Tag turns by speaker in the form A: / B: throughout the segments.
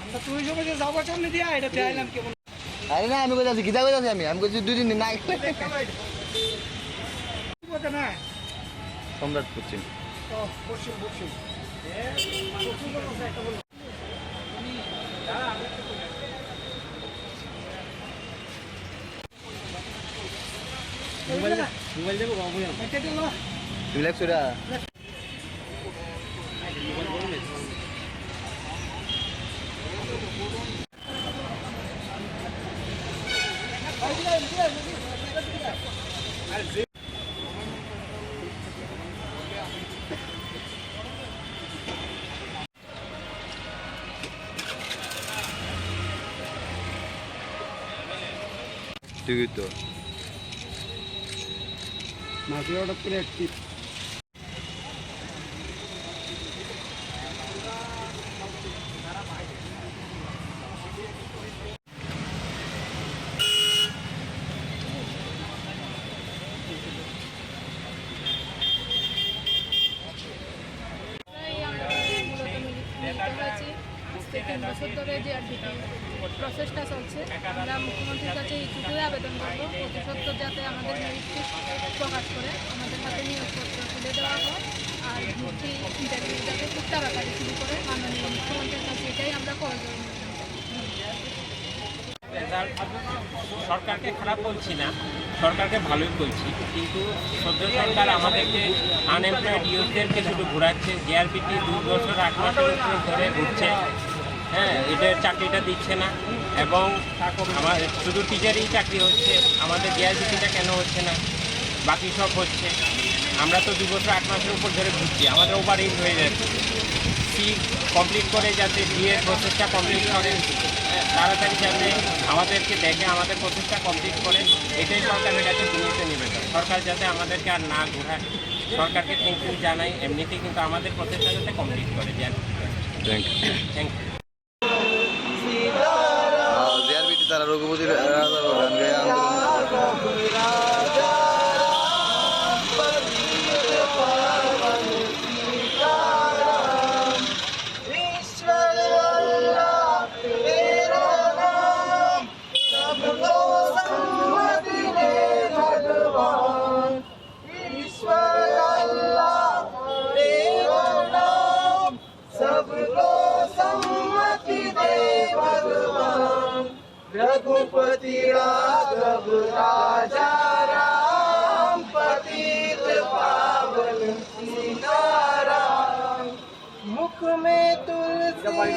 A: আমরা তুই সবাই যে যাবো সামনে দিয়ে এটাতে আইলাম কেমন?
B: আরে না আমি কইতাছি গীতা কইতাছি আমি কইছি 2 দিন না
A: না
B: সম্রাট পশ্চিম
A: পশ্চিম পশ্চিম মোবাইল দেবো
B: তুমি লাগছো রা তুই তো
A: মাঝে অর্ডার করে একটি
C: প্রসেসটা চলছে। আমরা মুখ্যমন্ত্রীর কাছে এইটুকুই আবেদন করবো অতি সত্ত্বর যাতে আমাদের মেরিট প্রকাশ করে আমাদের হাতে নিয়োগপত্র তুলে দেওয়া হয় আর ভর্তি ইন্টারভিউ যাতে খুব তাড়াতাড়ি শুরু করে মাননীয় মুখ্যমন্ত্রীর কাছে এটাই আমরা করজোর
D: সরকারকে খারাপ বলছি না, সরকারকে ভালোই বলছি, কিন্তু সদ্য সরকার আমাদেরকে আনএমপ্লয়েড ইউথদেরকে শুধু ঘোরাচ্ছে। জিআরপিটি 2 বছর 8 মাসের উপরে ধরে ঘুরছে, হ্যাঁ, এদের চাকরিটা দিচ্ছে না। এবং আমার শুধু টিচারই চাকরি হচ্ছে, আমাদের জিআরপিটিটা কেন হচ্ছে না? বাকি সব হচ্ছে। আমরা তো 2 বছর 8 মাসের উপর ধরে ঘুরছি, আমাদের ওভার এজ হয়ে যাচ্ছে। সি কমপ্লিট করে যাতে বিএর প্রসেসটা কমপ্লিট করে, তাড়াতাড়ি যাতে আমাদেরকে দেখে আমাদের প্রসেসটা কমপ্লিট করে, এটাই সরকারের কাছে বিনীত নিবেদন। সরকার যাতে আমাদেরকে আর না ঘোরায়, সরকারকে থ্যাংক ইউ জানাই। এমনিতেই কিন্তু আমাদের প্রসেসটা যাতে কমপ্লিট করে। Thank you.
B: জিআরবিটি তারা রঘুপতির গান গায়ে
A: रघुपति राघव राजा राम पतित पावन सीताराम मुख में तुलसी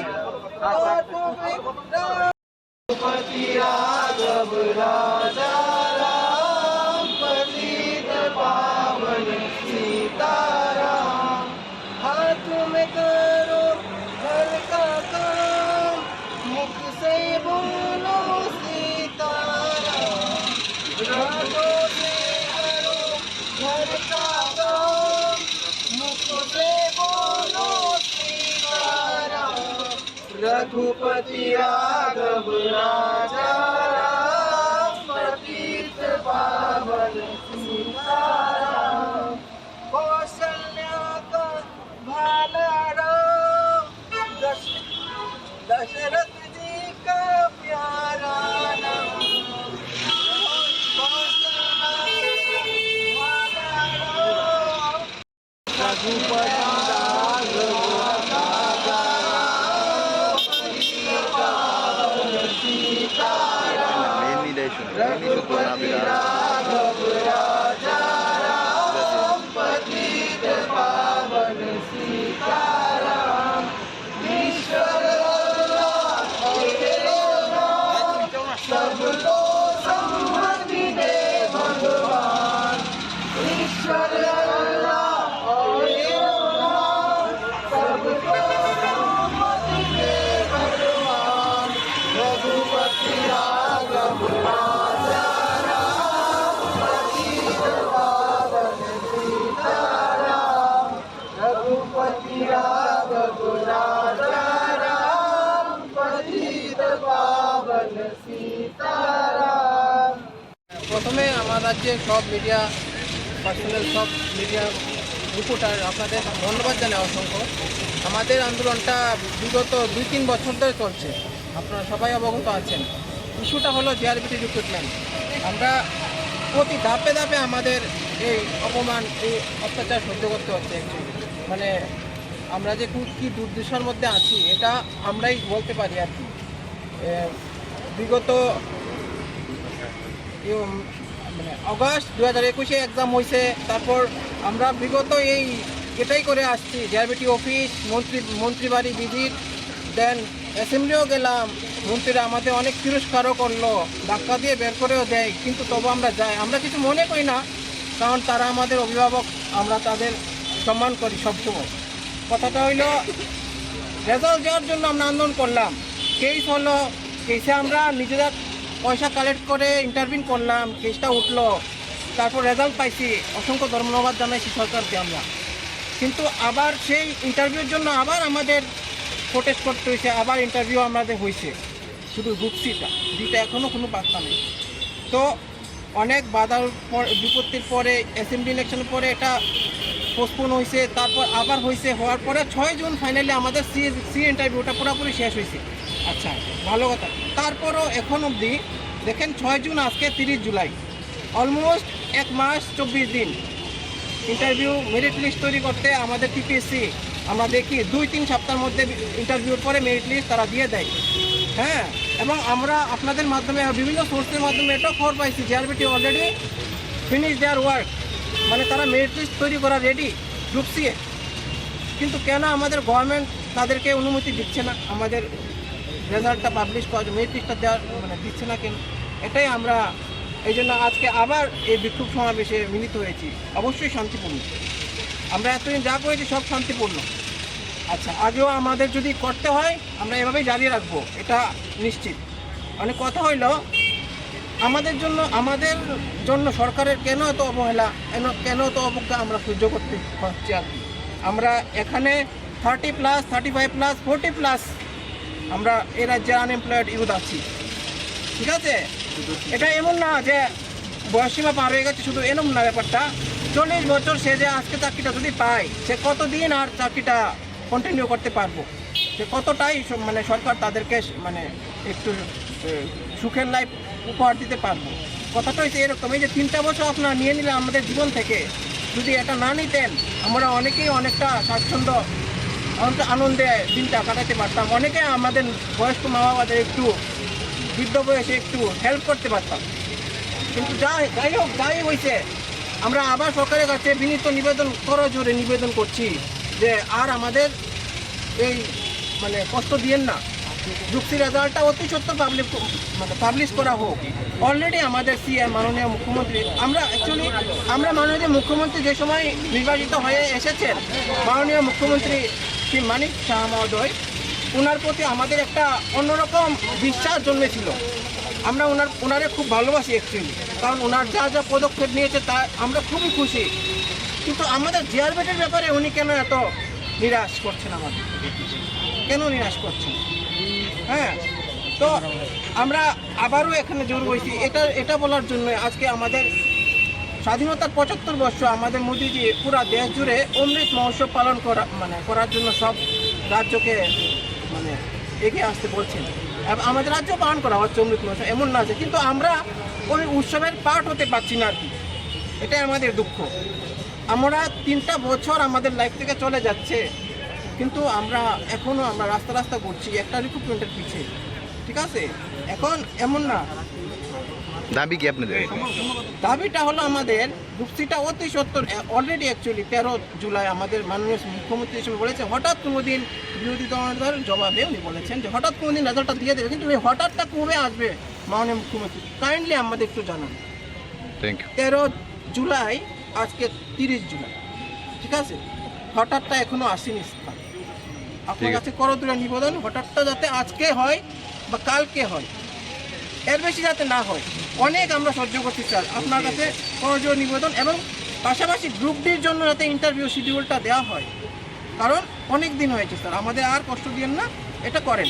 A: रघुपति राघव राजा राम पतित पावन सीताराम हाथ में करो घर का काम मुख से बोलो रघुपति राघव राजा राम पतित पावन सीताराम कौशल्या का भाला राम दशरथ जी का प्यारा नाम रघुपति राघव राजा राम पतित पावन सीताराम ईश्वर सबको सम्मति दे भगवान ईश्वर सबको सम्मति दे भगवान रघुपति राघव राजा रघुपति राघव राजा राम पतित पावन सीताराम। प्रथमे আমার রাজ্যে সব মিডিয়া পার্সোনাল সব মিডিয়া
E: রিপোর্টার, আপনাদের ধন্যবাদ জানাই অসংখ্য। আমাদের আন্দোলনটা বিগত 2-3 বছর ধরে চলছে, আপনারা সবাই অবগত আছেন। ইস্যুটা হলো জিআরবিটি রিক্রুটমেন্ট। আমরা প্রতি ধাপে ধাপে আমাদের এই অপমান, এই অত্যাচার সহ্য করতে হচ্ছে। মানে আমরা যে কী দুর্দশার মধ্যে আছি এটা আমরাই বলতে পারি আর কি। বিগত মানে অগাস্ট 2021-এ এক্সাম হয়েছে, তারপর আমরা বিগত এটাই করে আসছি, জিআরবিটি অফিস, মন্ত্রী বাড়ি ভিজিট, দেন অ্যাসেম্বলিও গেলাম, মন্ত্রীরা আমাদের অনেক তিরস্কারও করলো, ধাক্কা দিয়ে বের করেও দেয়, কিন্তু তবু আমরা যাই। আমরা কিছু মনে করি না, কারণ তারা আমাদের অভিভাবক, আমরা তাদের সম্মান করি সবসময়। কথাটা হইল রেজাল্ট দেওয়ার জন্য আমরা আন্দোলন করলাম। কেস হলো, কেসে আমরা নিজেরা পয়সা কালেক্ট করে ইন্টারভিউ করলাম, কেসটা উঠলো, তারপর রেজাল্ট পাইছি, অসংখ্য ধন্যবাদ জানাইছি সরকারকে আমরা। কিন্তু আবার সেই ইন্টারভিউর জন্য আবার আমাদের প্রোটেস্ট করতে হয়েছে, আবার ইন্টারভিউ আমাদের হয়েছে, শুধু দিতে এখনও কোনো পাত্তা নেই। তো অনেক বাধার বিপত্তির পরে, অ্যাসেম্বলি ইলেকশনের পরে এটা পোস্টপোন হয়েছে, তারপর আবার হয়েছে, হওয়ার পরে 6 জুন ফাইনালি আমাদের সি ইন্টারভিউটা পুরোপুরি শেষ হয়েছে। আচ্ছা, ভালো কথা। তারপরও এখন অবধি দেখেন 6 জুন, আজকে 30 জুলাই, অলমোস্ট 1 মাস 24 দিন। ইন্টারভিউ মেরিট লিস্ট তৈরি করতে আমাদের টিপিএসসি আমরা দেখি 2-3 সপ্তাহের মধ্যে ইন্টারভিউর পরে মেরিট লিস্ট তারা দিয়ে দেয়। হ্যাঁ, এবং আমরা আপনাদের মাধ্যমে, বিভিন্ন সোর্সের মাধ্যমে এটাও খবর পাইছি, GRBT already finish their work, মানে তারা মেরিট লিস্ট তৈরি করা রেডি গ্রুপ সিয়ে। কিন্তু কেন আমাদের গভর্নমেন্ট তাদেরকে অনুমতি দিচ্ছে না, আমাদের রেজাল্টটা পাবলিশ করা, মেরিট লিস্টটা দেওয়ার মানে দিচ্ছে না কেন? এটাই আমরা এই জন্য আজকে আবার এই বিক্ষোভ সমাবেশে মিলিত হয়েছি। অবশ্যই শান্তিপূর্ণ, আমরা এতদিন যা করেছি সব শান্তিপূর্ণ। আচ্ছা, আগেও আমাদের যদি করতে হয় আমরা এভাবেই জারি রাখবো, এটা নিশ্চিত। অনেক কথা হইল আমাদের জন্য সরকারের কেন এত অবহেলা, কেন এত অবজ্ঞা আমরা সহ্য করতে হচ্ছে আর কি। আমরা এখানে 30+, 35+, 40+ আমরা এই রাজ্যে আনএমপ্লয়েড ইউথ আছি, ঠিক আছে? এটা এমন না যে বয়সীমা পার হয়ে গেছে, শুধু এরকম না ব্যাপারটা। 40 বছর সে যে আজকে চাকরিটা যদি পায়, সে কতদিন আর চাকরিটা কন্টিনিউ করতে পারবো, সে কতটাই মানে সরকার তাদেরকে মানে একটু সুখের লাইফ উপহার দিতে পারবো। কথাটা হচ্ছে এরকম, এই যে 3টা বছর আপনারা নিয়ে নিলেন আমাদের জীবন থেকে, যদি এটা না নিতেন আমরা অনেকেই অনেকটা স্বাচ্ছন্দ্য, আনন্দে দিনটা কাটাতে পারতাম। অনেকে আমাদের বয়স্ক মা বাবাদের একটু বৃদ্ধ বয়সে একটু হেল্প করতে পারতাম। কিন্তু যাই হোক, যাই হয়েছে, আমরা আবার সরকারের কাছে বিনীত নিবেদন, করজোরে নিবেদন করছি যে আর আমাদের এই মানে কষ্ট দিয়েন না। যুক্তি রেজাল্টটা অতি সত্ত্বর পাবলিশ করা হোক। অলরেডি আমাদের সিএম মাননীয় মুখ্যমন্ত্রী, আমরা মাননীয় মুখ্যমন্ত্রী যে সময় নির্বাচিত হয়ে এসেছেন, মাননীয় মুখ্যমন্ত্রী শ্রী মানিক শাহ মহোদয়, ওনার প্রতি আমাদের একটা অন্যরকম বিশ্বাস জন্মেছিল। আমরা ওনারে খুব ভালোবাসি অ্যাকচুয়ালি, কারণ ওনার যা যা পদক্ষেপ নিয়েছে তা আমরা খুবই খুশি। কিন্তু আমাদের জিআরবিটির ব্যাপারে উনি কেন এত নিরাশ করছেন, আমাদের কেন নিরাশ করছেন? হ্যাঁ, তো আমরা আবারও এখানে জোর হয়েছি এটা বলার জন্য, আজকে আমাদের স্বাধীনতার 75 বর্ষ, আমাদের মোদিজি পুরা দেশ জুড়ে অমৃত মহোৎসব পালন করার জন্য সব রাজ্যকে মানে এগিয়ে আসতে বলছেন। আমাদের রাজ্য পালন করা হচ্ছে অমৃত মহোৎসব, এমন না যে, কিন্তু আমরা ওই উৎসবের পার্ট হতে পারছি না আর কি। এটাই আমাদের দুঃখ। আমরা 3টা বছর আমাদের লাইফ থেকে চলে যাচ্ছে, কিন্তু আমরা রাস্তা ঘুরছি একটা রিক্রুটমেন্টের পিছিয়ে, ঠিক আছে? এখন এমন না,
B: দাবি কি আপনাদের?
E: দাবিটা হলো আমাদের গ্রুপ-সিটা অতি সত্তর অলরেডি অ্যাকচুয়ালি 13 জুলাই আমাদের মাননীয় মুখ্যমন্ত্রী হিসেবে বলেছে, হঠাৎ কোনো দিন বিরোধী দলের জবাবে উনি বলেছেন যে হঠাৎ কোনো দিন রেজাল্টটা দিয়ে দেবে। কিন্তু এই হঠাৎটা কবে আসবে মাননীয় মুখ্যমন্ত্রী, কাইন্ডলি আমাদের একটু জানান।
B: Thank you.
E: 13 জুলাই, আজকে 30 জুলাই, ঠিক আছে? হঠাৎটা এখনো আসেনি। আপনার কাছে করজোড়ে নিবেদন, হঠাৎটা যাতে আজকে হয় বা কালকে হয়, এর বেশি যাতে না হয়। অনেক আমরা সহ্য করতে চাই, আপনার কাছে করজোড়ে নিবেদন। এবং পাশাপাশি গ্রুপ ডির জন্য যাতে ইন্টারভিউ শিডিউলটা দেওয়া হয়, কারণ অনেক দিন হয়েছে স্যার, আমাদের আর কষ্ট দিয়েন না, এটা করেন।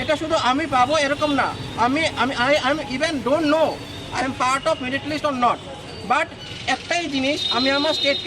E: এটা শুধু আমি পাবো এরকম না, I even don't know I am part of merit list or not, but একটাই জিনিস, আমি আমার স্টেটকে